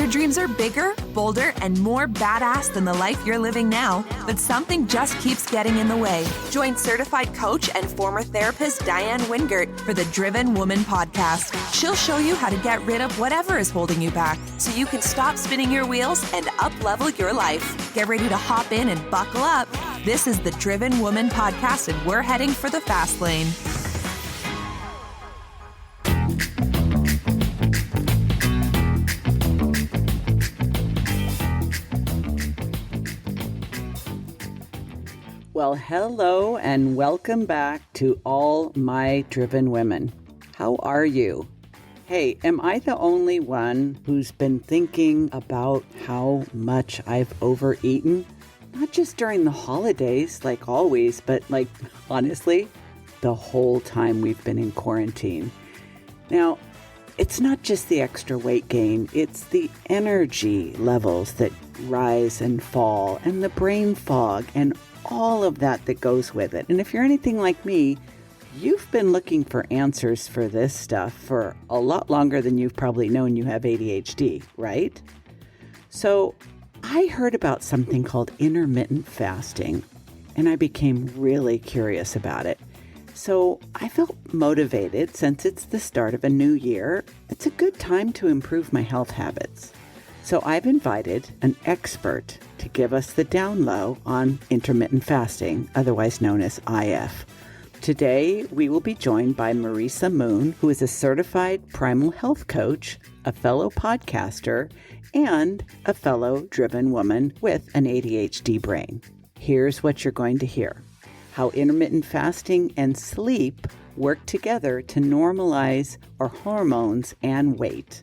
Your dreams are bigger, bolder, and more badass than the life you're living now, but something just keeps getting in the way. Join certified coach and former therapist Diane Wingert for the Driven Woman podcast. She'll show you how to get rid of whatever is holding you back so you can stop spinning your wheels and up-level your life. Get ready to hop in and buckle up. This is the Driven Woman podcast, and we're heading for the fast lane. Well, hello and welcome back to all my driven women. How are you? Hey, am I the only one who's been thinking about how much I've overeaten? Not just during the holidays, like always, but like honestly, the whole time we've been in quarantine. Now, it's not just the extra weight gain, it's the energy levels that rise and fall and the brain fog and all of that goes with it. And if you're anything like me, you've been looking for answers for this stuff for a lot longer than you've probably known you have ADHD, right? So I heard about something called intermittent fasting, and I became really curious about it. So I felt motivated since it's the start of a new year. It's a good time to improve my health habits. So I've invited an expert to give us the down low on intermittent fasting, otherwise known as IF. Today, we will be joined by Marisa Moon, who is a certified primal health coach, a fellow podcaster, and a fellow driven woman with an ADHD brain. Here's what you're going to hear: how intermittent fasting and sleep work together to normalize our hormones and weight,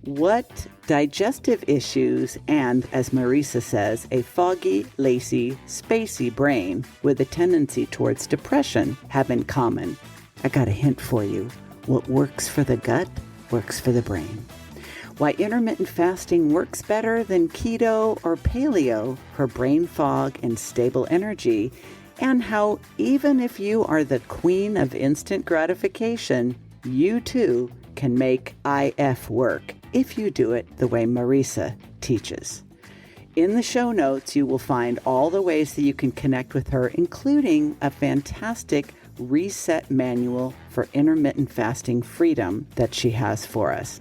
what digestive issues and, as Marisa says, a foggy, lazy, spacey brain with a tendency towards depression have in common. I got a hint for you. What works for the gut works for the brain. Why intermittent fasting works better than keto or paleo for brain fog and stable energy, and how even if you are the queen of instant gratification, you too can make IF work if you do it the way Marisa teaches. In the show notes, you will find all the ways that you can connect with her, including a fantastic reset manual for intermittent fasting freedom that she has for us.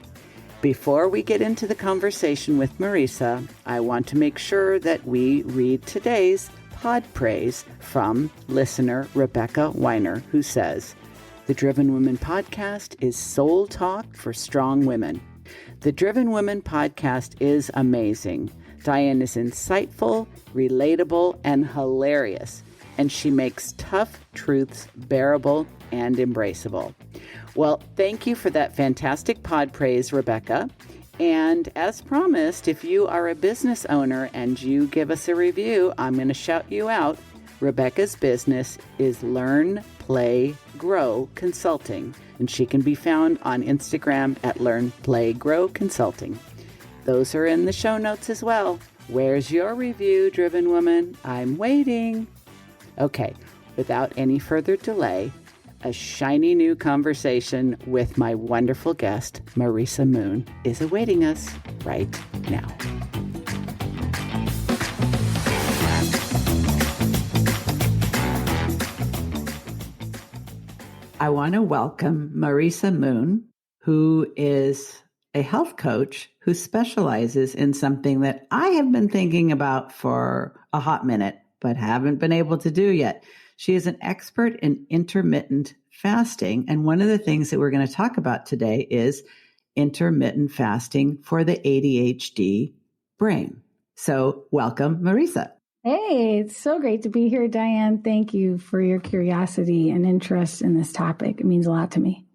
Before we get into the conversation with Marisa, I want to make sure that we read today's pod praise from listener Rebecca Weiner, who says, "The Driven Women podcast is soul talk for strong women. The Driven Women podcast is amazing. Diane is insightful, relatable, and hilarious, and she makes tough truths bearable and embraceable." Well, thank you for that fantastic pod praise, Rebecca. And as promised, if you are a business owner and you give us a review, I'm going to shout you out. Rebecca's business is Learn, Play, Grow Consulting, and she can be found on Instagram at Learn, Play, Grow Consulting. Those are in the show notes as well. Where's your review, driven woman? I'm waiting. Okay, without any further delay, a shiny new conversation with my wonderful guest, Marisa Moon, is awaiting us right now. I want to welcome Marisa Moon, who is a health coach who specializes in something that I have been thinking about for a hot minute, but haven't been able to do yet. She is an expert in intermittent fasting. And one of the things that we're going to talk about today is intermittent fasting for the ADHD brain. So welcome, Marisa. Hey, it's so great to be here, Diane. Thank you for your curiosity and interest in this topic. It means a lot to me.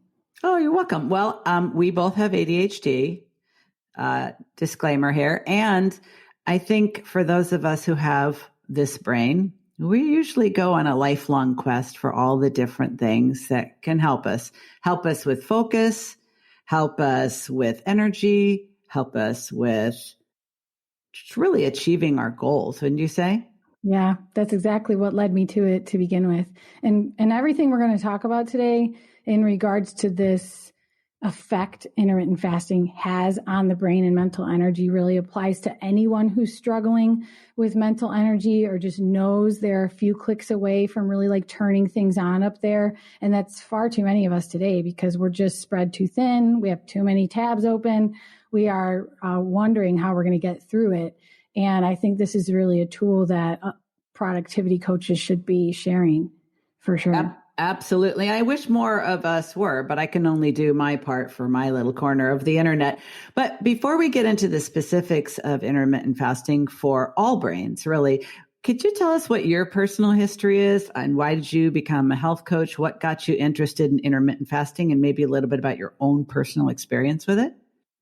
Oh, you're welcome. Well, we both have ADHD, disclaimer here. And I think for those of us who have this brain, we usually go on a lifelong quest for all the different things that can help us with focus, help us with energy, help us with just really achieving our goals, wouldn't you say? Yeah, that's exactly what led me to it to begin with. And everything we're going to talk about today in regards to this effect intermittent fasting has on the brain and mental energy really applies to anyone who's struggling with mental energy or just knows they're a few clicks away from really like turning things on up there. And that's far too many of us today because we're just spread too thin. We have too many tabs open. We are wondering how we're going to get through it. And I think this is really a tool that productivity coaches should be sharing for sure. Absolutely. I wish more of us were, but I can only do my part for my little corner of the internet. But before we get into the specifics of intermittent fasting for all brains, really, could you tell us what your personal history is and why did you become a health coach? What got you interested in intermittent fasting and maybe a little bit about your own personal experience with it?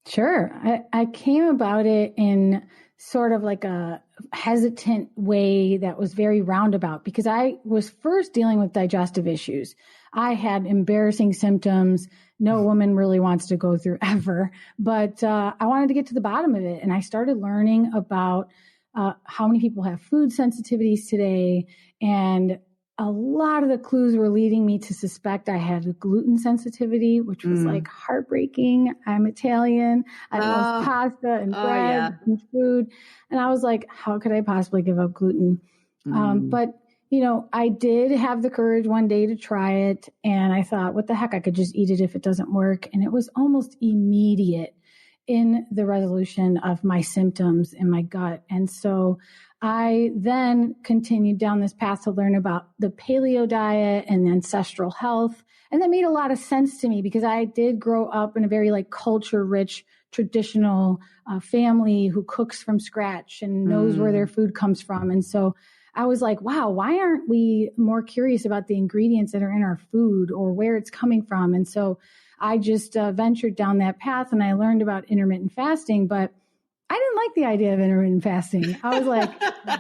Sure. I came about it in sort of like a hesitant way that was very roundabout because I was first dealing with digestive issues. I had embarrassing symptoms. No woman really wants to go through ever, but I wanted to get to the bottom of it. And I started learning about how many people have food sensitivities today. And a lot of the clues were leading me to suspect I had a gluten sensitivity, which was like heartbreaking. I'm Italian. I love pasta and bread and food. And I was like, how could I possibly give up gluten? But, you know, I did have the courage one day to try it. And I thought, what the heck? I could just eat it if it doesn't work. And it was almost immediate in the resolution of my symptoms in my gut. And so I then continued down this path to learn about the paleo diet and ancestral health. And that made a lot of sense to me because I did grow up in a very like culture rich, traditional family who cooks from scratch and knows where their food comes from. And so I was like, wow, why aren't we more curious about the ingredients that are in our food or where it's coming from? And so I just ventured down that path and I learned about intermittent fasting, but I didn't like the idea of intermittent fasting. I was like,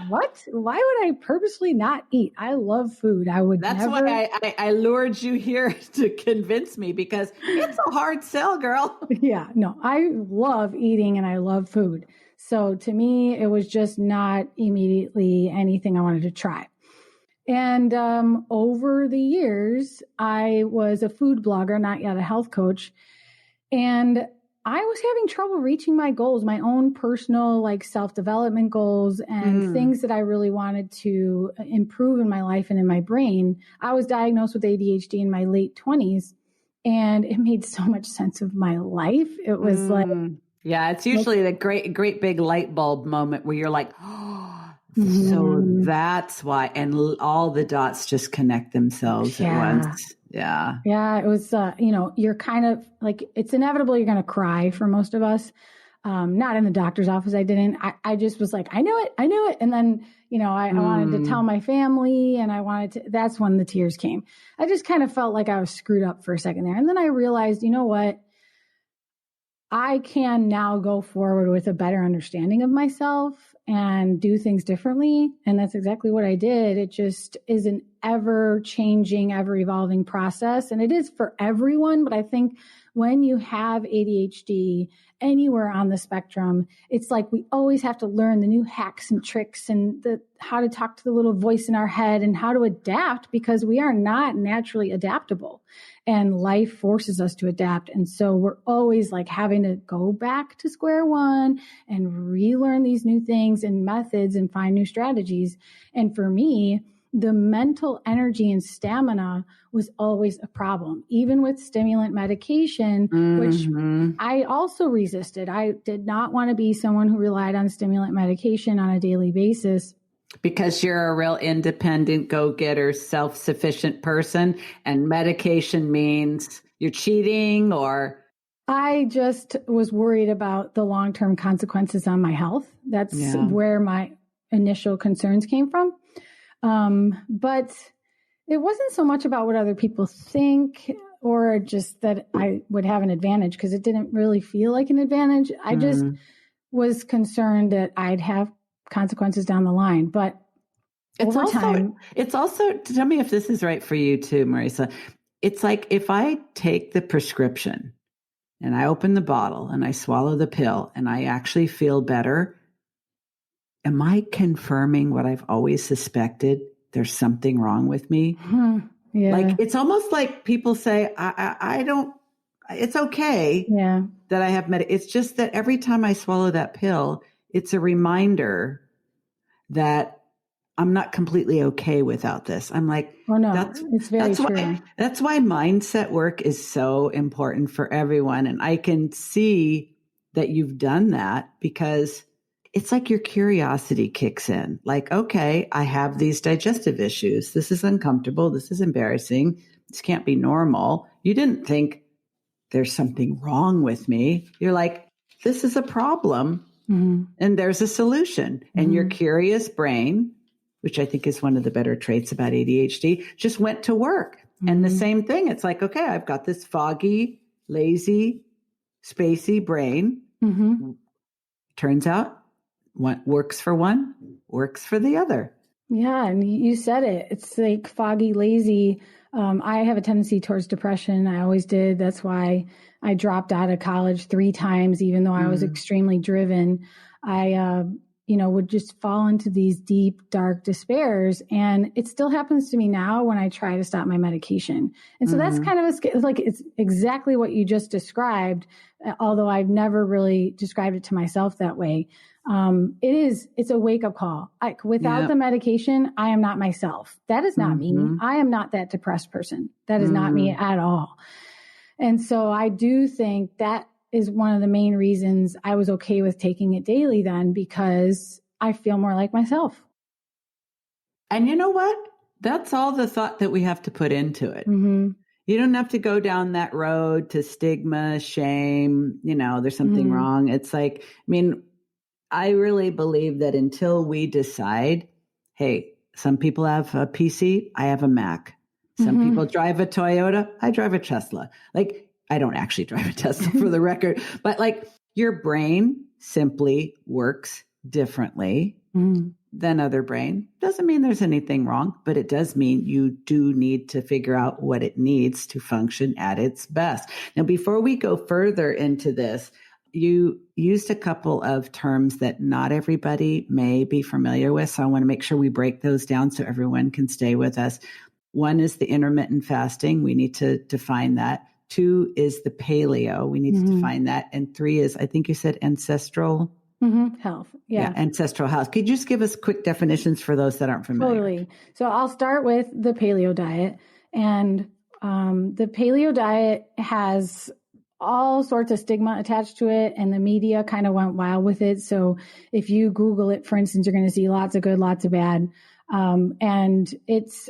what? Why would I purposely not eat? I love food. That's why I lured you here to convince me because it's a hard sell, girl. Yeah, no, I love eating and I love food. So to me, it was just not immediately anything I wanted to try. And over the years, I was a food blogger, not yet a health coach. And I was having trouble reaching my goals, my own personal like self-development goals and things that I really wanted to improve in my life and in my brain. I was diagnosed with ADHD in my late 20s and it made so much sense of my life. It was like, yeah, it's usually the great big light bulb moment where you're like, oh, so that's why. And all the dots just connect themselves at once. Yeah. Yeah. It was, you know, you're kind of like, it's inevitable you're going to cry for most of us. Not in the doctor's office. I didn't. I just was like, I knew it. And then, you know, I wanted to tell my family and that's when the tears came. I just kind of felt like I was screwed up for a second there. And then I realized, you know what? I can now go forward with a better understanding of myself and do things differently. And that's exactly what I did. It just is an ever changing, ever evolving process. And it is for everyone. But I think when you have ADHD anywhere on the spectrum, it's like we always have to learn the new hacks and tricks and how to talk to the little voice in our head and how to adapt because we are not naturally adaptable and life forces us to adapt. And so we're always like having to go back to square one and relearn these new things and methods and find new strategies. And for me, the mental energy and stamina was always a problem, even with stimulant medication, which I also resisted. I did not want to be someone who relied on stimulant medication on a daily basis. Because you're a real independent, go-getter, self-sufficient person, and medication means you're cheating or... I just was worried about the long-term consequences on my health. That's where my initial concerns came from. But it wasn't so much about what other people think or just that I would have an advantage because it didn't really feel like an advantage. I just was concerned that I'd have consequences down the line. But it's also, tell me if this is right for you too, Marisa. It's like if I take the prescription and I open the bottle and I swallow the pill and I actually feel better, am I confirming what I've always suspected? There's something wrong with me. Yeah. Like, it's almost like people say, it's okay that I have it's just that every time I swallow that pill, it's a reminder that I'm not completely okay without this. I'm like, oh no, it's very true. That's why mindset work is so important for everyone. And I can see that you've done that because it's like your curiosity kicks in. Like, okay, I have these digestive issues. This is uncomfortable. This is embarrassing. This can't be normal. You didn't think there's something wrong with me. You're like, this is a problem and there's a solution. And your curious brain, which I think is one of the better traits about ADHD, just went to work. And the same thing. It's like, okay, I've got this foggy, lazy, spacey brain. Turns out what works for one works for the other. Yeah. And you said it. It's like foggy, lazy. I have a tendency towards depression. I always did. That's why I dropped out of college 3 times, even though I was extremely driven. I, would just fall into these deep, dark despairs. And it still happens to me now when I try to stop my medication. And so that's kind of it's exactly what you just described, although I've never really described it to myself that way. It's a wake up call. Without the medication, I am not myself. That is not me. I am not that depressed person. That is not me at all. And so I do think that is one of the main reasons I was okay with taking it daily then, because I feel more like myself. And you know what? That's all the thought that we have to put into it. You don't have to go down that road to stigma, shame, there's something wrong. It's like, I really believe that until we decide, hey, some people have a PC, I have a Mac. Some people drive a Toyota, I drive a Tesla. Like, I don't actually drive a Tesla for the record, but like your brain simply works differently than other brain. Doesn't mean there's anything wrong, but it does mean you do need to figure out what it needs to function at its best. Now, before we go further into this, you used a couple of terms that not everybody may be familiar with. So I want to make sure we break those down so everyone can stay with us. One is the intermittent fasting. We need to define that. 2 is the paleo. We need to define that. And 3 is, I think you said ancestral health. Yeah. Ancestral health. Could you just give us quick definitions for those that aren't familiar? Totally. So I'll start with the paleo diet. And the paleo diet has all sorts of stigma attached to it, and the media kind of went wild with it. So if you Google it, for instance, you're going to see lots of good, lots of bad. And it's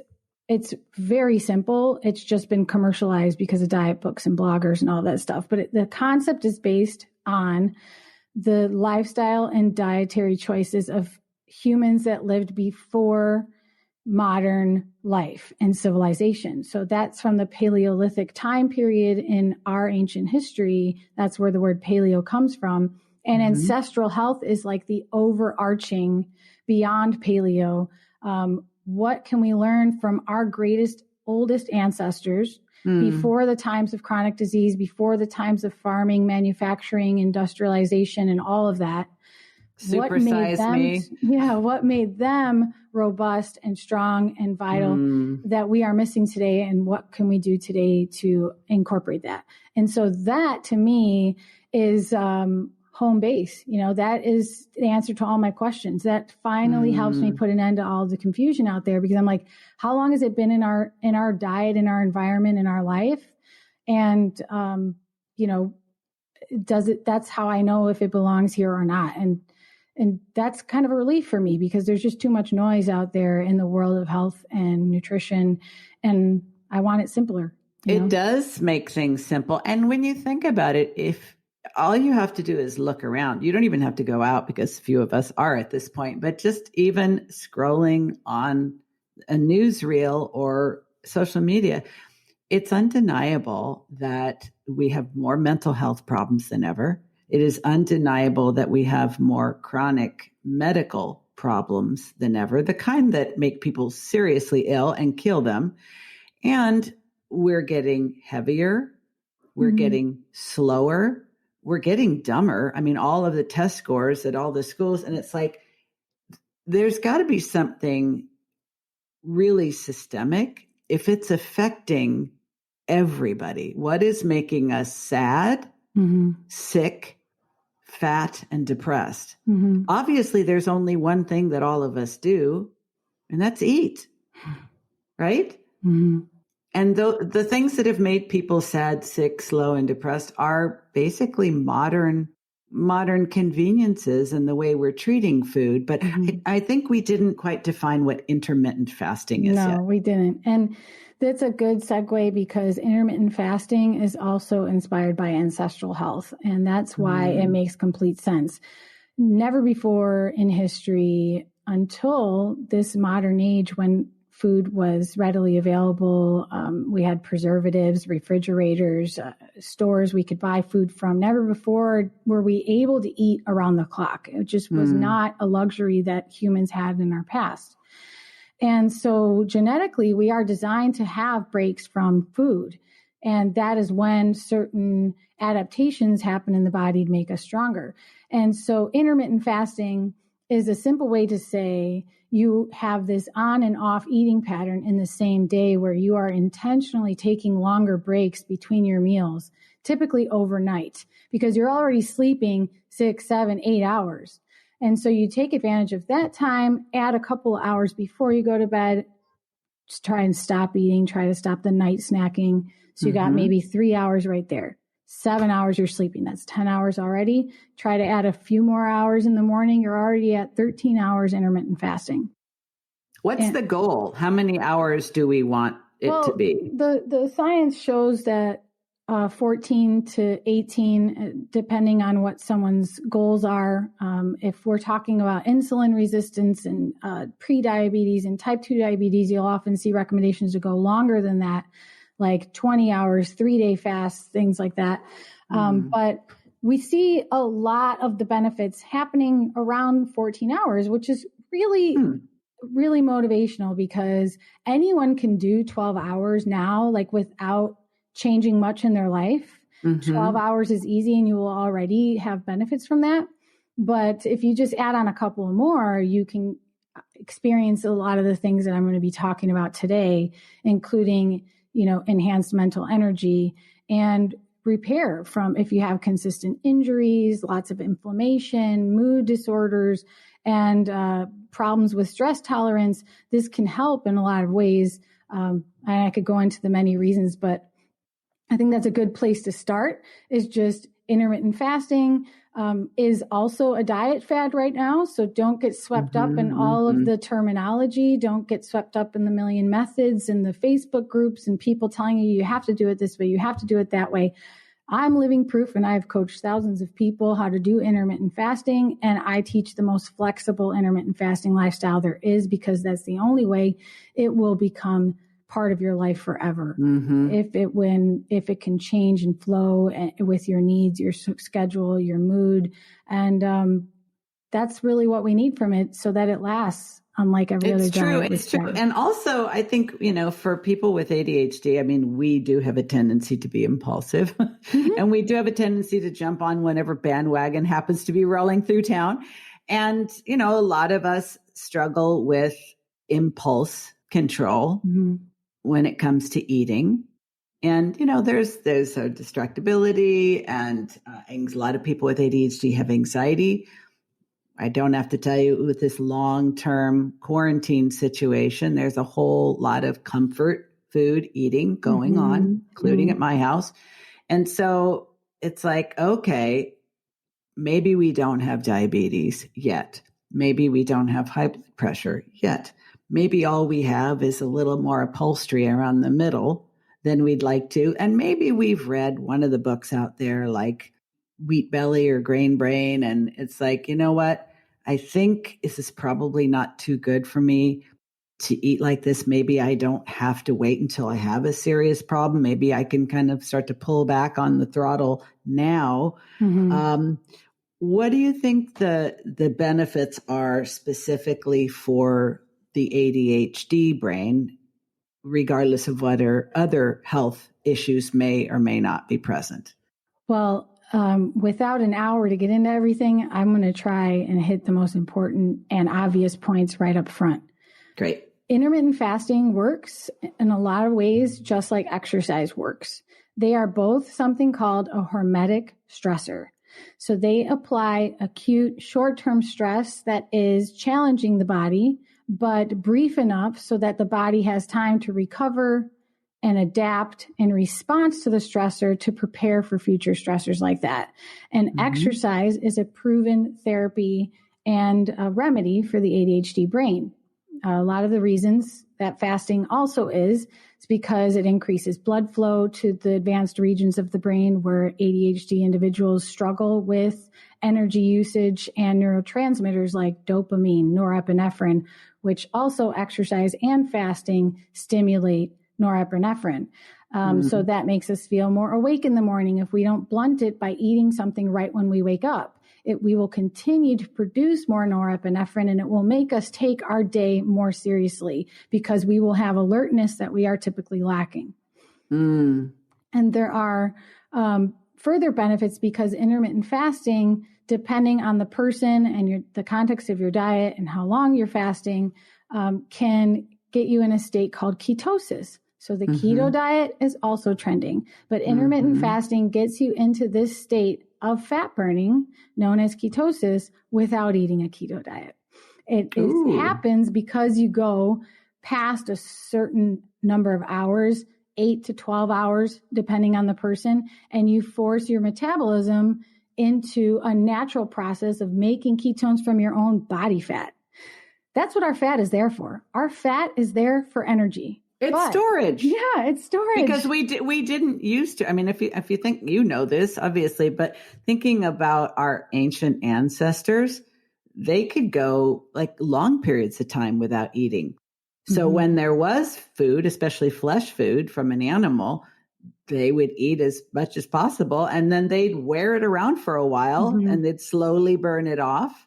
very simple. It's just been commercialized because of diet books and bloggers and all that stuff. But the concept is based on the lifestyle and dietary choices of humans that lived before modern life and civilization. So that's from the Paleolithic time period in our ancient history. That's where the word paleo comes from. And ancestral health is like the overarching beyond paleo. What can we learn from our greatest, oldest ancestors before the times of chronic disease, before the times of farming, manufacturing, industrialization, and all of that? Supersize me. Yeah, what made them robust and strong and vital that we are missing today, and what can we do today to incorporate that? And so that, to me, is home base. That is the answer to all my questions. That finally helps me put an end to all the confusion out there, because I'm like, how long has it been in our diet, in our environment, in our life? And, that's how I know if it belongs here or not. And that's kind of a relief for me, because there's just too much noise out there in the world of health and nutrition. And I want it simpler. It does make things simple. And when you think about it, if all you have to do is look around, you don't even have to go out, because few of us are at this point, but just even scrolling on a newsreel or social media, it's undeniable that we have more mental health problems than ever. It is undeniable that we have more chronic medical problems than ever, the kind that make people seriously ill and kill them. And we're getting heavier. We're getting slower. We're getting dumber. All of the test scores at all the schools. And it's like, there's got to be something really systemic if it's affecting everybody. What is making us sad, sick, fat, and depressed? Obviously, there's only one thing that all of us do, and that's eat, right? And the things that have made people sad, sick, slow, and depressed are basically modern conveniences and the way we're treating food. But I think we didn't quite define what intermittent fasting is yet. No, we didn't. And that's a good segue because intermittent fasting is also inspired by ancestral health. And that's why it makes complete sense. Never before in history, until this modern age when food was readily available, we had preservatives, refrigerators, stores we could buy food from. Never before were we able to eat around the clock. It just was not a luxury that humans had in our past. And so genetically, we are designed to have breaks from food. And that is when certain adaptations happen in the body to make us stronger. And so intermittent fasting is a simple way to say you have this on and off eating pattern in the same day where you are intentionally taking longer breaks between your meals, typically overnight, because you're already sleeping 6, 7, 8 hours. And so you take advantage of that time, add a couple of hours before you go to bed, just try and stop eating, try to stop the night snacking. So you got maybe 3 hours right there. 7 hours you're sleeping. That's 10 hours already. Try to add a few more hours in the morning. You're already at 13 hours intermittent fasting. What's the goal? How many hours do we want it to be? The science shows that 14 to 18, depending on what someone's goals are. If we're talking about insulin resistance and pre-diabetes and type 2 diabetes, you'll often see recommendations to go longer than that, like 20 hours, 3-day fasts, things like that. But we see a lot of the benefits happening around 14 hours, which is really, really motivational because anyone can do 12 hours now, like without changing much in their life. 12 hours is easy and you will already have benefits from that. But if you just add on a couple more, you can experience a lot of the things that I'm going to be talking about today, including, enhanced mental energy and repair from if you have consistent injuries, lots of inflammation, mood disorders, and problems with stress tolerance. This can help in a lot of ways. And I could go into the many reasons, but I think that's a good place to start is just intermittent fasting is also a diet fad right now. So don't get swept up in all of the terminology. Don't get swept up in the million methods and the Facebook groups and people telling you have to do it this way, you have to do it that way. I'm living proof, and I've coached thousands of people how to do intermittent fasting. And I teach the most flexible intermittent fasting lifestyle there is because that's the only way it will become part of your life forever. If it can change and flow with your needs, your schedule, your mood. And that's really what we need from it so that it lasts, unlike every other diet. It's true. And also, I think, for people with ADHD, we do have a tendency to be impulsive and we do have a tendency to jump on whenever bandwagon happens to be rolling through town. And, a lot of us struggle with impulse control when it comes to eating. And, there's a distractibility and a lot of people with ADHD have anxiety. I don't have to tell you with this long-term quarantine situation, there's a whole lot of comfort food eating going on, including at my house. And so it's like, okay, maybe we don't have diabetes yet. Maybe we don't have high blood pressure yet. Maybe all we have is a little more upholstery around the middle than we'd like to. And maybe we've read one of the books out there like Wheat Belly or Grain Brain. And it's like, you know what? I think this is probably not too good for me to eat like this. Maybe I don't have to wait until I have a serious problem. Maybe I can kind of start to pull back on the throttle now. What do you think the benefits are specifically for the ADHD brain, regardless of whether other health issues may or may not be present? Well, without an hour to get into everything, I'm going to try and hit the most important and obvious points right up front. Great. Intermittent fasting works in a lot of ways, just like exercise works. They are both something called a hormetic stressor. So they apply acute short-term stress that is challenging the body, but brief enough so that the body has time to recover and adapt in response to the stressor to prepare for future stressors like that. And exercise is a proven therapy and a remedy for the ADHD brain. A lot of the reasons that fasting also is because it increases blood flow to the advanced regions of the brain where ADHD individuals struggle with energy usage and neurotransmitters like dopamine, norepinephrine, which also exercise and fasting stimulate norepinephrine. So that makes us feel more awake in the morning if we don't blunt it by eating something right when we wake up. We will continue to produce more norepinephrine, and it will make us take our day more seriously because we will have alertness that we are typically lacking. And there are further benefits because intermittent fasting, depending on the person and the context of your diet and how long you're fasting, can get you in a state called ketosis. So the keto diet is also trending, but intermittent fasting gets you into this state of fat burning known as ketosis without eating a keto diet. It happens because you go past a certain number of hours, 8 to 12 hours, depending on the person, and you force your metabolism into a natural process of making ketones from your own body fat. That's what our fat is there for. Our fat is there for energy. It's storage. Yeah, it's storage. Because we didn't used to. I mean, if you think you know this, obviously, but thinking about our ancient ancestors, they could go like long periods of time without eating. So when there was food, especially flesh food from an animal, they would eat as much as possible, and then they'd wear it around for a while, and they'd slowly burn it off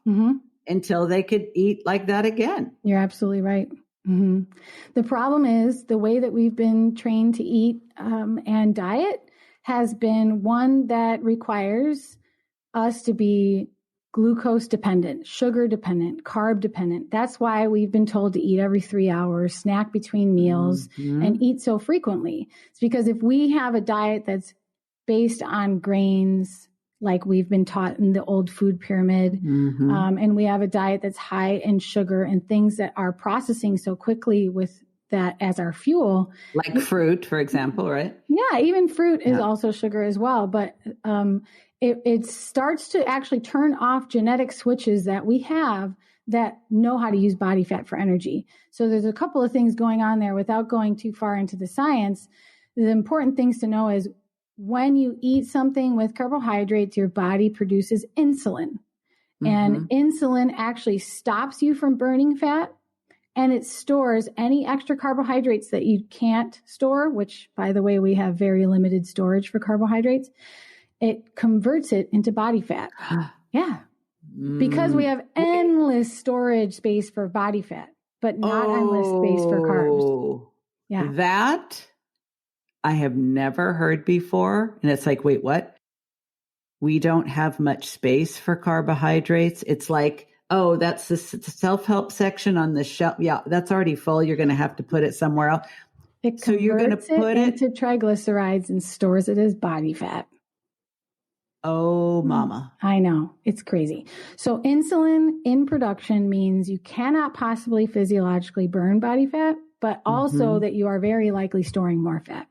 until they could eat like that again. You're absolutely right. The problem is the way that we've been trained to eat and diet has been one that requires us to be glucose dependent, sugar dependent, carb dependent. That's why we've been told to eat every 3 hours, snack between meals, and eat so frequently. It's because if we have a diet that's based on grains, like we've been taught in the old food pyramid. And we have a diet that's high in sugar and things that are processing so quickly with that as our fuel. Like fruit, for example, right? Yeah, even fruit is also sugar as well. But it starts to actually turn off genetic switches that we have that know how to use body fat for energy. So there's a couple of things going on there without going too far into the science. The important things to know is when you eat something with carbohydrates, your body produces insulin. And insulin actually stops you from burning fat, and it stores any extra carbohydrates that you can't store, which, by the way, we have very limited storage for carbohydrates. It converts it into body fat. Yeah. Because we have endless storage space for body fat, but not endless space for carbs. Yeah. That I have never heard before. And it's like, wait, what? We don't have much space for carbohydrates. It's like, oh, that's the self-help section on the shelf. Yeah, that's already full. You're going to have to put it somewhere else. So you're going to put it into triglycerides and stores it as body fat. Oh, mama. I know. It's crazy. So insulin in production means you cannot possibly physiologically burn body fat, but also that you are very likely storing more fat.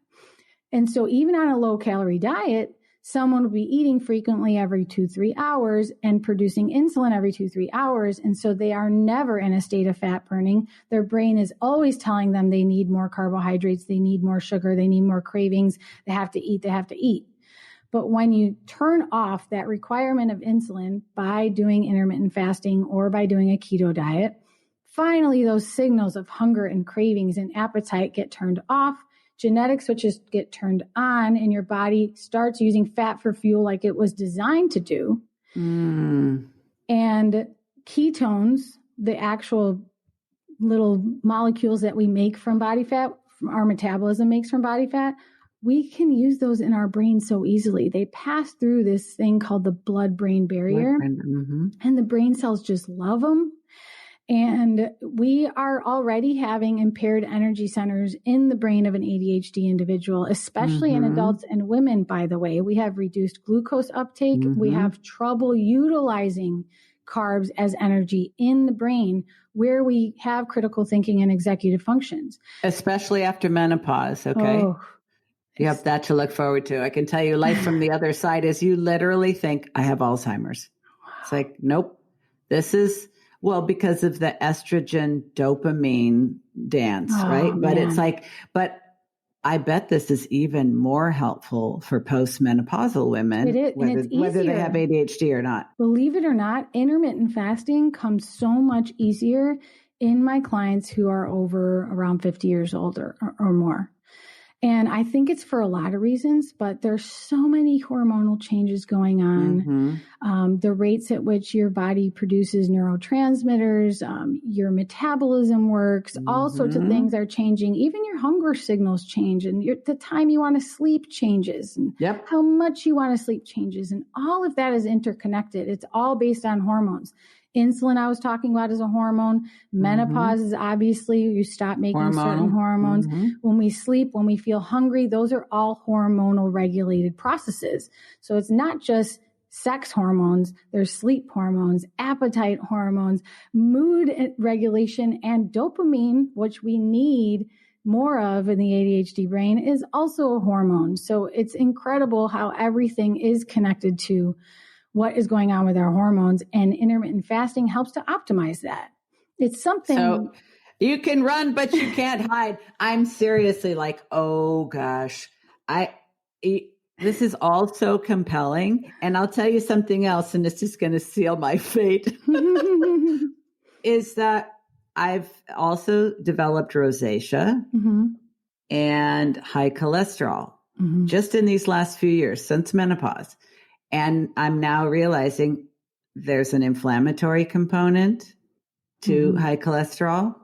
And so even on a low calorie diet, someone will be eating frequently every 2-3 hours and producing insulin every 2-3 hours. And so they are never in a state of fat burning. Their brain is always telling them they need more carbohydrates, they need more sugar, they need more cravings, they have to eat, they have to eat. But when you turn off that requirement of insulin by doing intermittent fasting or by doing a keto diet, finally those signals of hunger and cravings and appetite get turned off. Genetic switches get turned on, and your body starts using fat for fuel like it was designed to do. And ketones, the actual little molecules that we make from body fat, our metabolism makes from body fat, we can use those in our brain so easily. They pass through this thing called the blood-brain barrier, and the brain cells just love them. And we are already having impaired energy centers in the brain of an ADHD individual, especially in adults and women, by the way. We have reduced glucose uptake. We have trouble utilizing carbs as energy in the brain where we have critical thinking and executive functions. Especially after menopause, okay? Oh, you have that to look forward to. I can tell you life from the other side is you literally think, I have Alzheimer's. It's like, nope, this is... Well, because of the estrogen dopamine dance, right? But it's like, but I bet this is even more helpful for postmenopausal women, it is, whether they have ADHD or not. Believe it or not, intermittent fasting comes so much easier in my clients who are around 50 years old or more. And I think it's for a lot of reasons, but there's so many hormonal changes going on. The rates at which your body produces neurotransmitters, your metabolism works, all sorts of things are changing. Even your hunger signals change, and the time you want to sleep changes, and how much you want to sleep changes. And all of that is interconnected. It's all based on hormones. Insulin, I was talking about, is a hormone. Menopause is obviously you stop making certain hormones. When we sleep, when we feel hungry, those are all hormonal regulated processes. So it's not just sex hormones. There's sleep hormones, appetite hormones, mood regulation, and dopamine, which we need more of in the ADHD brain, is also a hormone. So it's incredible how everything is connected to what is going on with our hormones, and intermittent fasting helps to optimize that. It's something. So you can run, but you can't hide. I'm seriously like, oh gosh, this is all so compelling. And I'll tell you something else, and it's just going to seal my fate, is that I've also developed rosacea and high cholesterol just in these last few years since menopause. And I'm now realizing there's an inflammatory component to high cholesterol.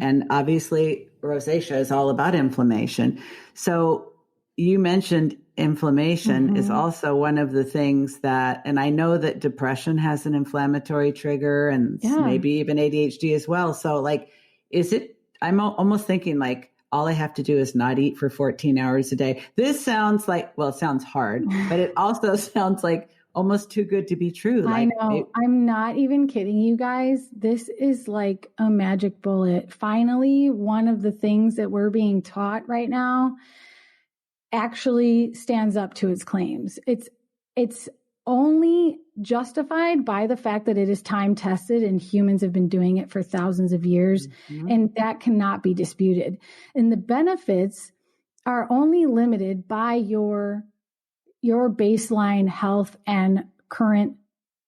And obviously rosacea is all about inflammation. So you mentioned inflammation is also one of the things that, and I know that depression has an inflammatory trigger, and maybe even ADHD as well. So like, I'm almost thinking like, all I have to do is not eat for 14 hours a day. This sounds like, well, it sounds hard, but it also sounds like almost too good to be true. I know. I'm not even kidding you guys. This is like a magic bullet. Finally, one of the things that we're being taught right now actually stands up to its claims. It's only justified by the fact that it is time tested and humans have been doing it for thousands of years, and that cannot be disputed. And the benefits are only limited by your baseline health and current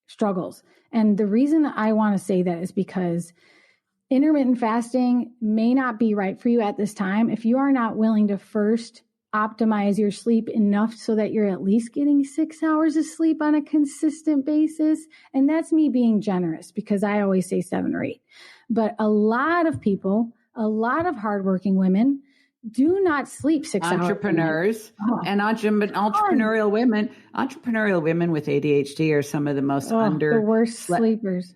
struggles. And the reason I want to say that is because intermittent fasting may not be right for you at this time if you are not willing to first optimize your sleep enough so that you're at least getting 6 hours of sleep on a consistent basis. And that's me being generous, because I always say 7 or 8. But a lot of people, a lot of hardworking women do not sleep 6 hours. Entrepreneurs and entrepreneurial women with ADHD are some of the most the worst sleepers.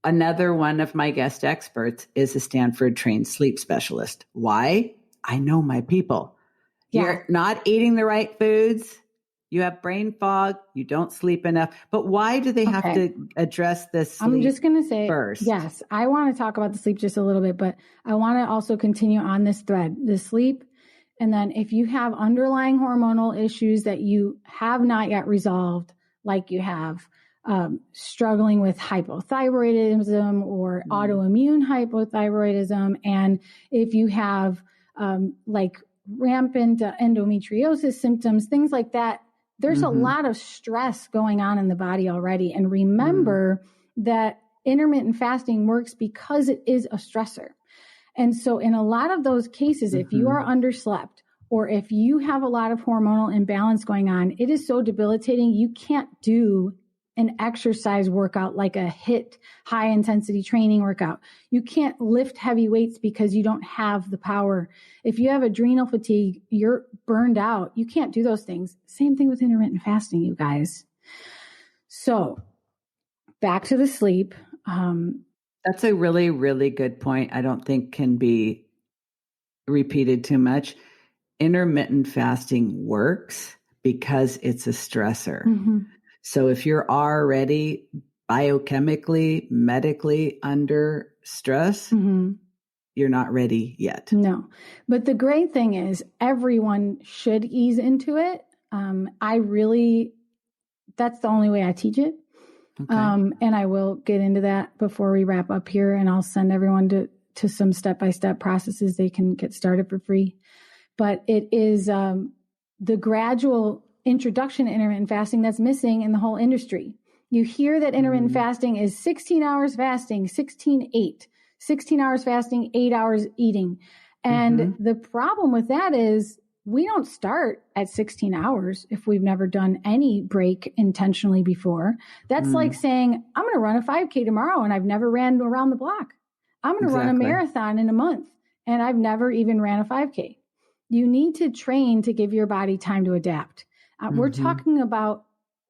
Another one of my guest experts is a Stanford trained sleep specialist. Why? I know my people. You're not eating the right foods. You have brain fog. You don't sleep enough. But why do they have to address this sleep? I'm just going to say first. Yes, I want to talk about the sleep just a little bit, but I want to also continue on this thread, the sleep. And then if you have underlying hormonal issues that you have not yet resolved, like you have struggling with hypothyroidism or autoimmune hypothyroidism, and if you have like rampant endometriosis symptoms, things like that, there's a lot of stress going on in the body already. And remember that intermittent fasting works because it is a stressor. And so in a lot of those cases, if you are underslept or if you have a lot of hormonal imbalance going on, it is so debilitating. You can't do an exercise workout like a HIIT, high intensity training workout. You can't lift heavy weights because you don't have the power. If you have adrenal fatigue, you're burned out. You can't do those things. Same thing with intermittent fasting, you guys. So back to the sleep. That's a really, really good point. I don't think can be repeated too much. Intermittent fasting works because it's a stressor. Mm-hmm. So if you're already biochemically, medically under stress, Mm-hmm. you're not ready yet. No. But the great thing is everyone should ease into it. That's the only way I teach it. Okay. And I will get into that before we wrap up here, and I'll send everyone to some step-by-step processes they can get started for free. But it is the gradual introduction to intermittent fasting that's missing in the whole industry. You hear that intermittent fasting is 16 hours fasting, 16-8, 16 hours fasting, 8 hours eating. And the problem with that is we don't start at 16 hours if we've never done any break intentionally before. That's like saying, I'm going to run a 5K tomorrow and I've never ran around the block. I'm going to run a marathon in a month and I've never even ran a 5K. You need to train to give your body time to adapt. We're talking about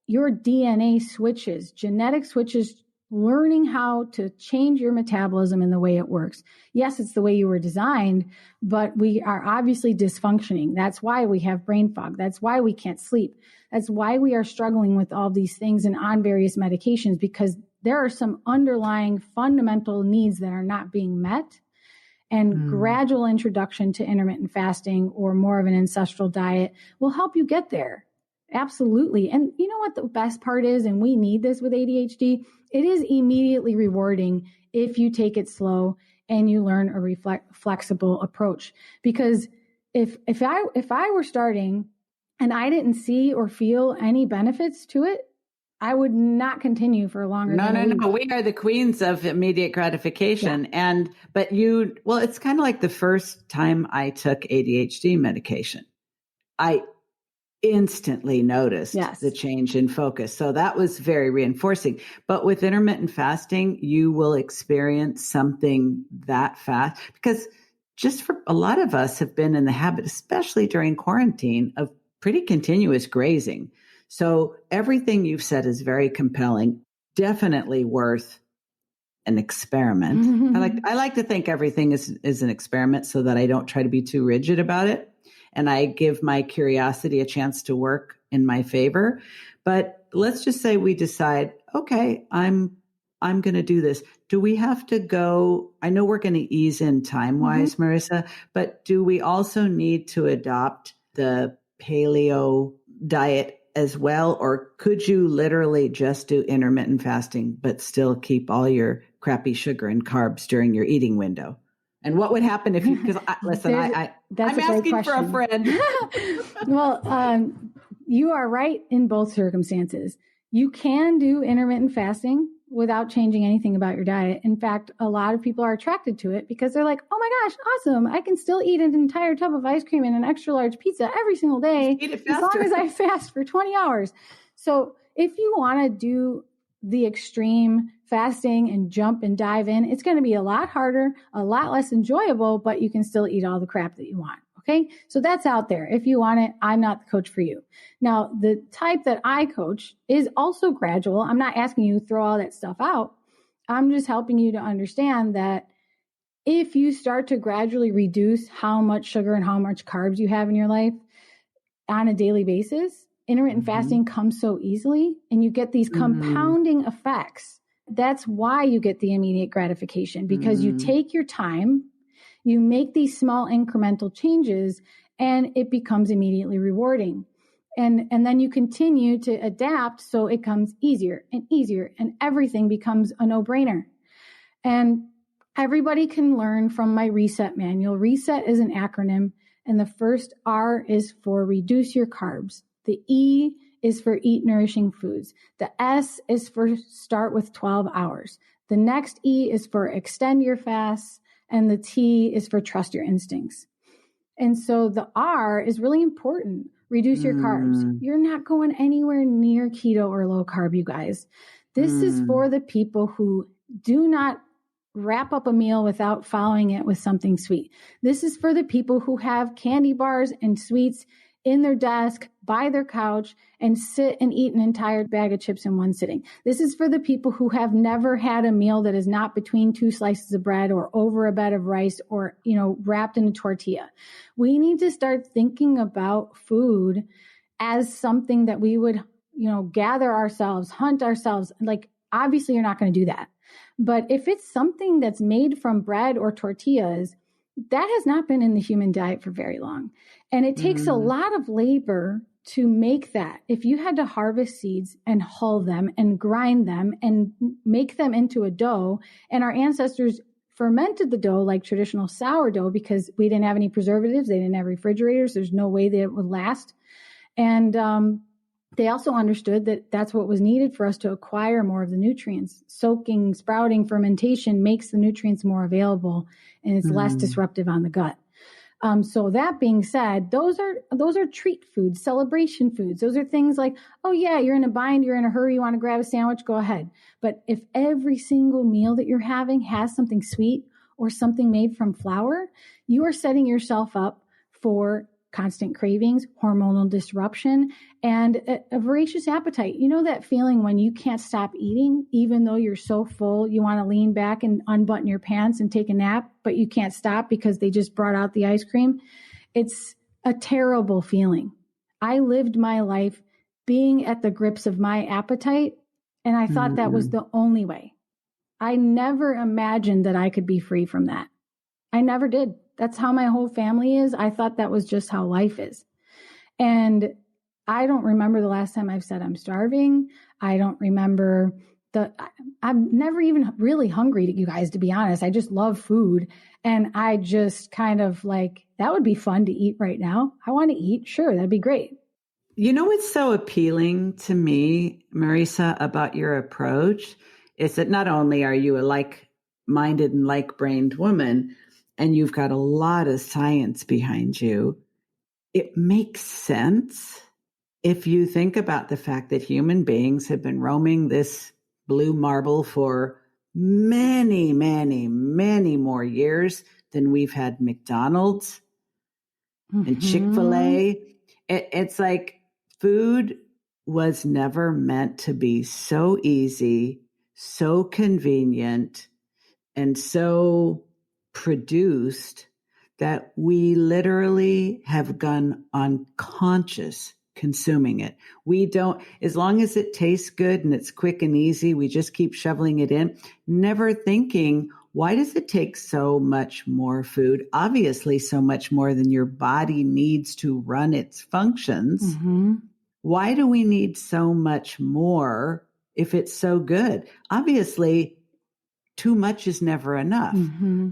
your DNA switches, genetic switches, learning how to change your metabolism and the way it works. Yes, it's the way you were designed, but we are obviously dysfunctioning. That's why we have brain fog. That's why we can't sleep. That's why we are struggling with all these things and on various medications, because there are some underlying fundamental needs that are not being met. And gradual introduction to intermittent fasting or more of an ancestral diet will help you get there. Absolutely. And you know what the best part is, and we need this with ADHD, it is immediately rewarding if you take it slow and you learn a flexible approach. Because if I were starting and I didn't see or feel any benefits to it, I would not continue for longer than a week. No. We are the queens of immediate gratification. Yeah. It's kind of like the first time I took ADHD medication. I instantly noticed the change in focus. So that was very reinforcing. But with intermittent fasting, you will experience something that fast, because just for a lot of us have been in the habit, especially during quarantine, of pretty continuous grazing. So everything you've said is very compelling, definitely worth an experiment. I like to think everything is an experiment so that I don't try to be too rigid about it. And I give my curiosity a chance to work in my favor. But let's just say we decide, okay, I'm going to do this. Do we have to go? I know we're going to ease in time-wise, Marisa, but do we also need to adopt the paleo diet as well? Or could you literally just do intermittent fasting, but still keep all your crappy sugar and carbs during your eating window? And what would happen if you, because listen, I'm asking for a friend. Well, you are right in both circumstances. You can do intermittent fasting without changing anything about your diet. In fact, a lot of people are attracted to it because they're like, oh my gosh, awesome. I can still eat an entire tub of ice cream and an extra large pizza every single day as long as I fast for 20 hours. So if you want to do the extreme fasting and jump and dive in, it's going to be a lot harder, a lot less enjoyable, but you can still eat all the crap that you want. Okay. So that's out there. If you want it, I'm not the coach for you. Now, the type that I coach is also gradual. I'm not asking you to throw all that stuff out. I'm just helping you to understand that if you start to gradually reduce how much sugar and how much carbs you have in your life on a daily basis, intermittent fasting comes so easily and you get these compounding effects. That's why you get the immediate gratification, because you take your time, you make these small incremental changes, and it becomes immediately rewarding. And then you continue to adapt so it comes easier and easier and everything becomes a no-brainer. And everybody can learn from my reset manual. Reset is an acronym, and the first R is for reduce your carbs. The E is for eat nourishing foods. The S is for start with 12 hours. The next E is for extend your fasts, and the T is for trust your instincts. And so the R is really important. Reduce your carbs. You're not going anywhere near keto or low carb, you guys. This is for the people who do not wrap up a meal without following it with something sweet. This is for the people who have candy bars and sweets in their desk, by their couch, and sit and eat an entire bag of chips in one sitting. This is for the people who have never had a meal that is not between 2 slices of bread or over a bed of rice or, wrapped in a tortilla. We need to start thinking about food as something that we would, gather ourselves, hunt ourselves. Like, obviously you're not going to do that. But if it's something that's made from bread or tortillas, that has not been in the human diet for very long. And it takes a lot of labor to make that. If you had to harvest seeds and hull them and grind them and make them into a dough, and our ancestors fermented the dough like traditional sourdough because we didn't have any preservatives, they didn't have refrigerators, there's no way that it would last. And they also understood that that's what was needed for us to acquire more of the nutrients. Soaking, sprouting, fermentation makes the nutrients more available and it's less disruptive on the gut. So that being said, those are treat foods, celebration foods. Those are things like, oh yeah, you're in a bind, you're in a hurry, you want to grab a sandwich, go ahead. But if every single meal that you're having has something sweet or something made from flour, you are setting yourself up for constant cravings, hormonal disruption, and a voracious appetite. You know that feeling when you can't stop eating, even though you're so full, you want to lean back and unbutton your pants and take a nap, but you can't stop because they just brought out the ice cream. It's a terrible feeling. I lived my life being at the grips of my appetite, and I thought that was the only way. I never imagined that I could be free from that. I never did. That's how my whole family is. I thought that was just how life is. And I don't remember the last time I've said I'm starving. I don't remember I'm never even really hungry, you guys, to be honest. I just love food. And I just kind of like, that would be fun to eat right now. I want to eat. Sure, that'd be great. You know what's so appealing to me, Marisa, about your approach is that not only are you a like-minded and like-brained woman, and you've got a lot of science behind you, it makes sense if you think about the fact that human beings have been roaming this blue marble for many, many, many more years than we've had McDonald's and Chick-fil-A. It's like food was never meant to be so easy, so convenient, and so produced that we literally have gone unconscious consuming it. We don't, as long as it tastes good and it's quick and easy, we just keep shoveling it in, never thinking, why does it take so much more food? Obviously, so much more than your body needs to run its functions. Why do we need so much more if it's so good? Obviously, too much is never enough.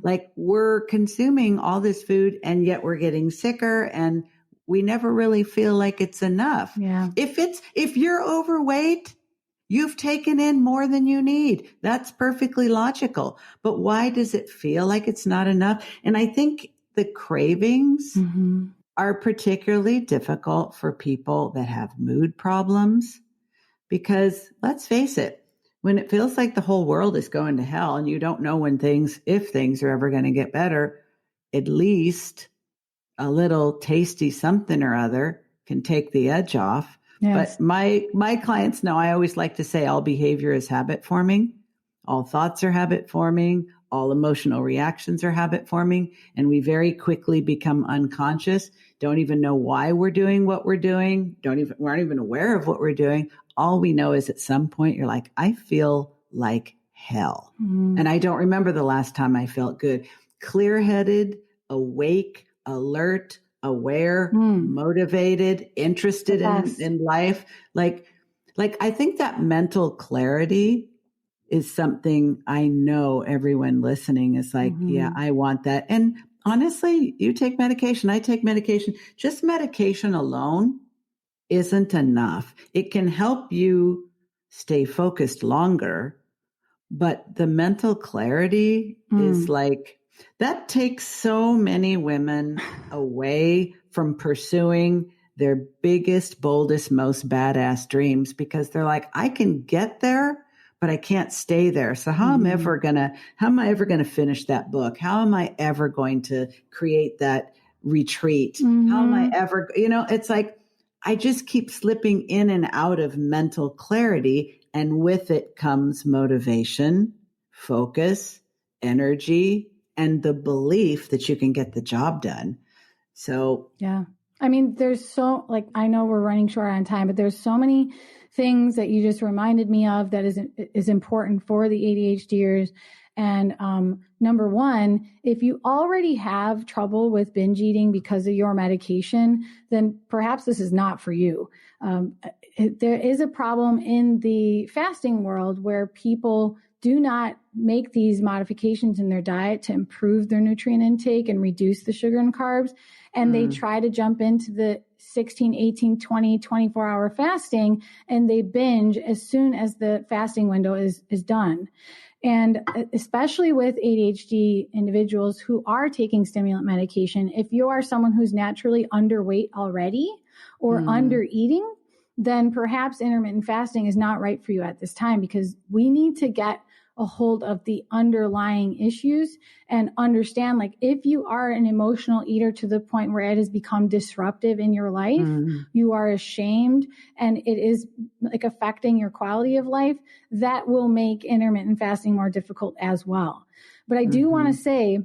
Like, we're consuming all this food and yet we're getting sicker and we never really feel like it's enough. Yeah. If you're overweight, you've taken in more than you need. That's perfectly logical. But why does it feel like it's not enough? And I think the cravings are particularly difficult for people that have mood problems, because let's face it, when it feels like the whole world is going to hell and you don't know if things are ever going to get better, at least a little tasty something or other can take the edge off. Yes. But my clients know, I always like to say all behavior is habit forming. All thoughts are habit forming. All emotional reactions are habit forming. And we very quickly become unconscious, don't even know why we're doing what we're doing, we aren't even aware of what we're doing. All we know is at some point you're like, I feel like hell. And I don't remember the last time I felt good. Clear-headed, awake, alert, aware, motivated, interested in life. Like I think that mental clarity is something I know everyone listening is like, yeah, I want that. And honestly, you take medication, I take medication. Just medication alone isn't enough. It can help you stay focused longer, but the mental clarity is like, that takes so many women away from pursuing their biggest, boldest, most badass dreams, because they're like, I can get there, but I can't stay there. So how am I ever going to finish that book? How am I ever going to create that retreat? How am I ever, it's like, I just keep slipping in and out of mental clarity. And with it comes motivation, focus, energy, and the belief that you can get the job done. So, yeah. I mean, I know we're running short on time, but there's so many things that you just reminded me of that is important for the ADHDers. And number one, if you already have trouble with binge eating because of your medication, then perhaps this is not for you. There is a problem in the fasting world where people do not make these modifications in their diet to improve their nutrient intake and reduce the sugar and carbs. And they try to jump into the 16, 18, 20, 24-hour fasting, and they binge as soon as the fasting window is done. And especially with ADHD individuals who are taking stimulant medication, if you are someone who's naturally underweight already or under eating, then perhaps intermittent fasting is not right for you at this time, because we need to get a hold of the underlying issues and understand, like, if you are an emotional eater to the point where it has become disruptive in your life, you are ashamed, and it is like affecting your quality of life, that will make intermittent fasting more difficult as well. But I do want to say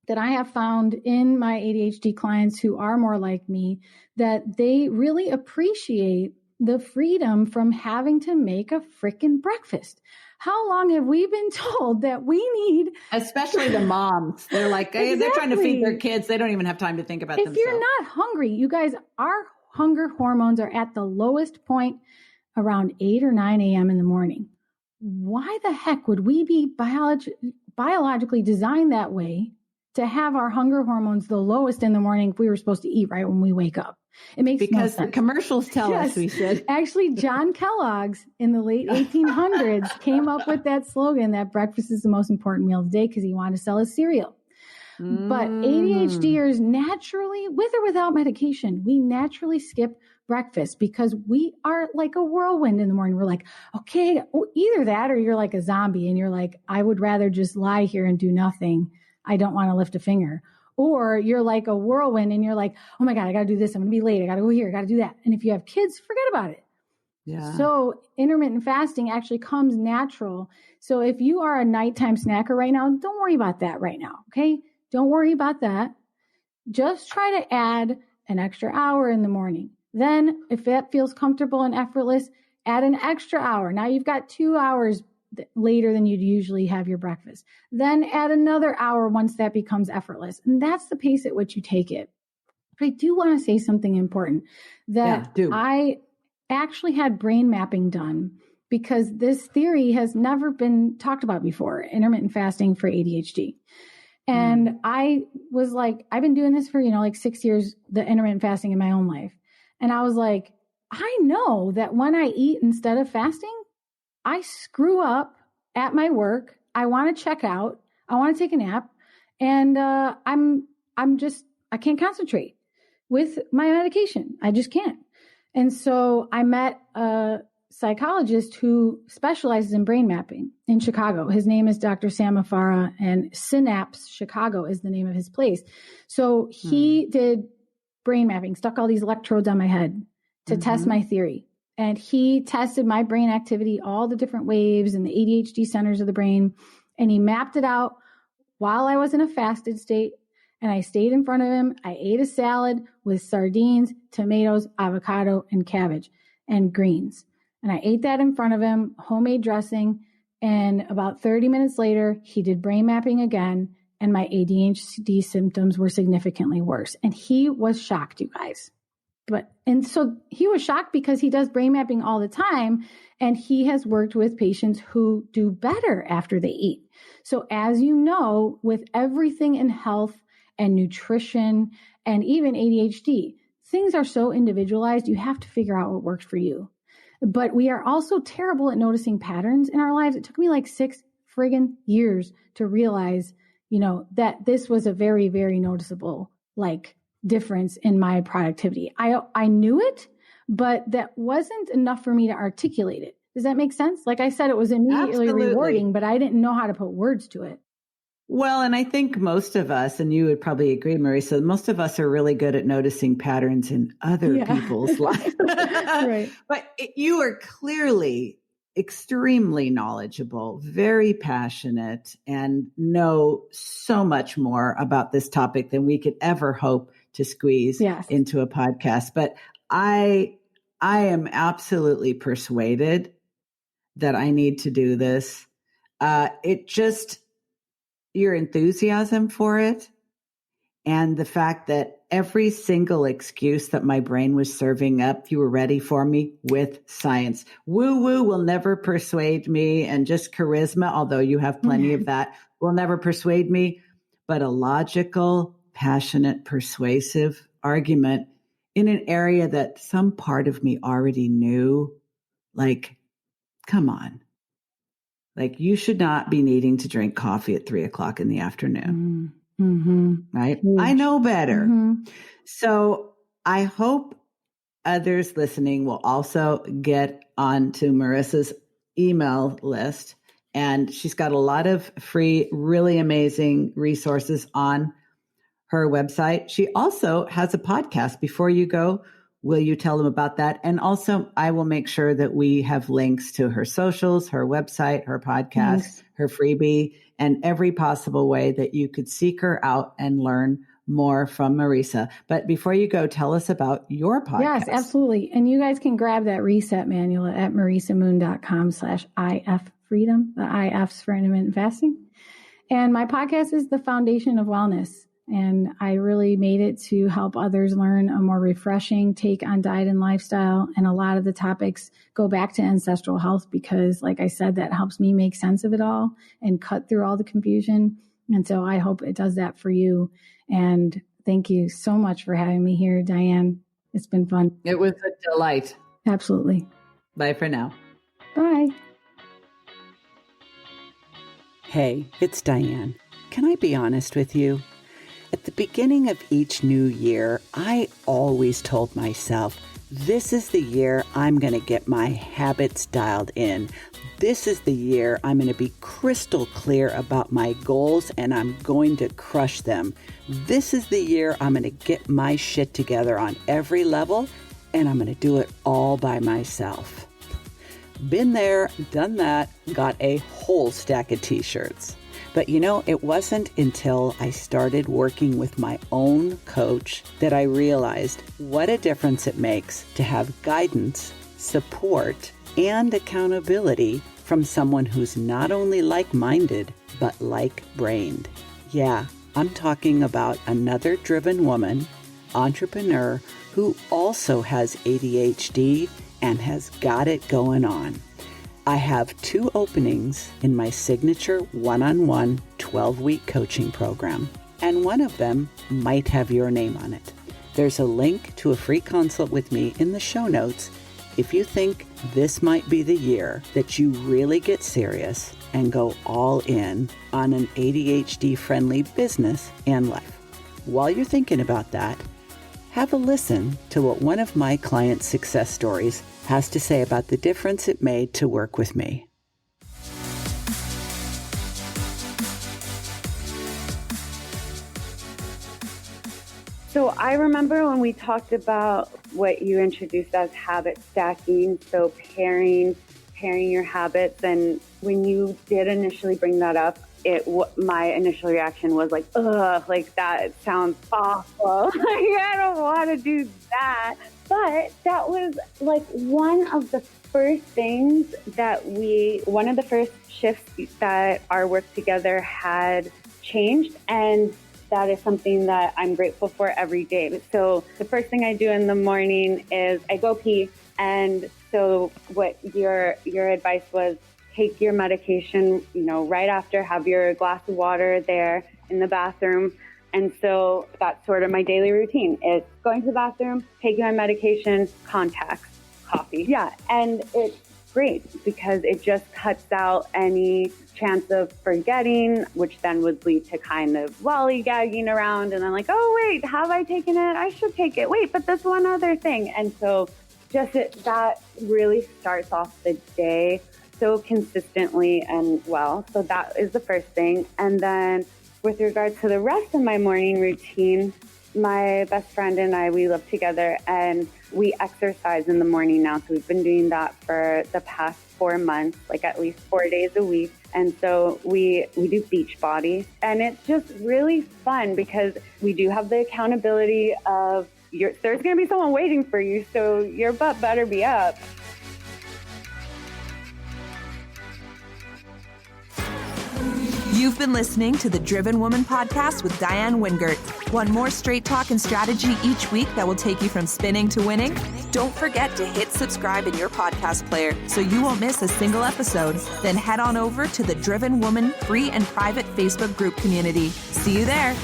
that I have found in my ADHD clients who are more like me that they really appreciate the freedom from having to make a freaking breakfast. How long have we been told that we need? Especially the moms. They're like, Exactly. They're trying to feed their kids. They don't even have time to think about themselves. If you're not hungry, you guys, our hunger hormones are at the lowest point around 8 or 9 a.m. in the morning. Why the heck would we be biologically designed that way to have our hunger hormones the lowest in the morning if we were supposed to eat right when we wake up? It makes no sense. The commercials tell us we should. Actually, John Kellogg's in the late 1800s came up with that slogan that breakfast is the most important meal of the day because he wanted to sell his cereal. But ADHDers naturally, with or without medication, we naturally skip breakfast because we are like a whirlwind in the morning. We're like, okay, either that or you're like a zombie and you're like, I would rather just lie here and do nothing. I don't want to lift a finger. Or you're like a whirlwind and you're like, oh my God, I got to do this. I'm going to be late. I got to go here. I got to do that. And if you have kids, forget about it. Yeah. So intermittent fasting actually comes natural. So if you are a nighttime snacker right now, don't worry about that right now. Okay. Don't worry about that. Just try to add an extra hour in the morning. Then if that feels comfortable and effortless, add an extra hour. Now you've got 2 hours later than you'd usually have your breakfast. Then add another hour once that becomes effortless. And that's the pace at which you take it. But I do want to say something important that I actually had brain mapping done because this theory has never been talked about before, intermittent fasting for ADHD. And I was like, I've been doing this for, like 6 years, the intermittent fasting in my own life. And I was like, I know that when I eat instead of fasting, I screw up at my work. I want to check out. I want to take a nap. And I can't concentrate with my medication. I just can't. And so I met a psychologist who specializes in brain mapping in Chicago. His name is Dr. Sam Afara, and Synapse Chicago is the name of his place. So he did brain mapping, stuck all these electrodes on my head to test my theory. And he tested my brain activity, all the different waves and the ADHD centers of the brain. And he mapped it out while I was in a fasted state. And I stayed in front of him. I ate a salad with sardines, tomatoes, avocado, and cabbage and greens. And I ate that in front of him, homemade dressing. And about 30 minutes later, he did brain mapping again. And my ADHD symptoms were significantly worse. And he was shocked, you guys. And so he was shocked because he does brain mapping all the time. And he has worked with patients who do better after they eat. So as you know, with everything in health and nutrition and even ADHD, things are so individualized. You have to figure out what works for you. But we are also terrible at noticing patterns in our lives. It took me like 6 friggin' years to realize, that this was a very, very noticeable, difference in my productivity. I knew it, but that wasn't enough for me to articulate it. Does that make sense? Like I said, it was immediately rewarding, but I didn't know how to put words to it. Well, and I think most of us, and you would probably agree, Marisa, most of us are really good at noticing patterns in other people's lives. Right. But you are clearly extremely knowledgeable, very passionate, and know so much more about this topic than we could ever hope to squeeze into a podcast. But I am absolutely persuaded that I need to do this. Your enthusiasm for it and the fact that every single excuse that my brain was serving up, you were ready for me with science. Woo-woo will never persuade me, and just charisma, although you have plenty of that, will never persuade me. But a logical, passionate, persuasive argument in an area that some part of me already knew, like, come on. Like, you should not be needing to drink coffee at 3:00 in the afternoon. Right? Huge. I know better. So I hope others listening will also get onto Marissa's email list. And she's got a lot of free, really amazing resources on her website. She also has a podcast. Before you go, will you tell them about that? And also, I will make sure that we have links to her socials, her website, her podcast, her freebie, and every possible way that you could seek her out and learn more from Marisa. But before you go, tell us about your podcast. Yes, absolutely. And you guys can grab that reset manual at marisamoon.com/IF freedom. The IF's for intermittent fasting. And my podcast is the foundation of wellness. And I really made it to help others learn a more refreshing take on diet and lifestyle. And a lot of the topics go back to ancestral health because, like I said, that helps me make sense of it all and cut through all the confusion. And so I hope it does that for you. And thank you so much for having me here, Diane. It's been fun. It was a delight. Absolutely. Bye for now. Bye. Hey, it's Diane. Can I be honest with you? At the beginning of each new year, I always told myself, this is the year I'm going to get my habits dialed in. This is the year I'm going to be crystal clear about my goals and I'm going to crush them. This is the year I'm going to get my shit together on every level and I'm going to do it all by myself. Been there, done that, got a whole stack of t-shirts. But it wasn't until I started working with my own coach that I realized what a difference it makes to have guidance, support, and accountability from someone who's not only like-minded, but like-brained. Yeah, I'm talking about another driven woman, entrepreneur, who also has ADHD and has got it going on. I have 2 openings in my signature one-on-one 12-week coaching program, and one of them might have your name on it. There's a link to a free consult with me in the show notes if you think this might be the year that you really get serious and go all in on an ADHD-friendly business and life. While you're thinking about that, have a listen to what one of my clients' success stories has to say about the difference it made to work with me. So I remember when we talked about what you introduced as habit stacking, so pairing your habits, and when you did initially bring that up, my initial reaction was like, ugh, like that sounds awful. Like, I don't want to do that. But that was like one of the first things one of the first shifts that our work together had changed. And that is something that I'm grateful for every day. So the first thing I do in the morning is I go pee. And so what your advice was, take your medication, right after, have your glass of water there in the bathroom. And so that's sort of my daily routine is going to the bathroom, taking my medication, contacts, coffee. Yeah. And it's great because it just cuts out any chance of forgetting, which then would lead to kind of lollygagging around. And I'm like, oh, wait, have I taken it? I should take it. Wait, but this one other thing. And so that really starts off the day so consistently and well. So that is the first thing. And then with regard to the rest of my morning routine, my best friend and I, we live together and we exercise in the morning now. So we've been doing that for the past 4 months, like at least 4 days a week. And so we do beach body, and it's just really fun because we do have the accountability of there's going to be someone waiting for you. So your butt better be up. You've been listening to the Driven Woman podcast with Diane Wingert. Want more straight talk and strategy each week that will take you from spinning to winning? Don't forget to hit subscribe in your podcast player so you won't miss a single episode. Then head on over to the Driven Woman free and private Facebook group community. See you there.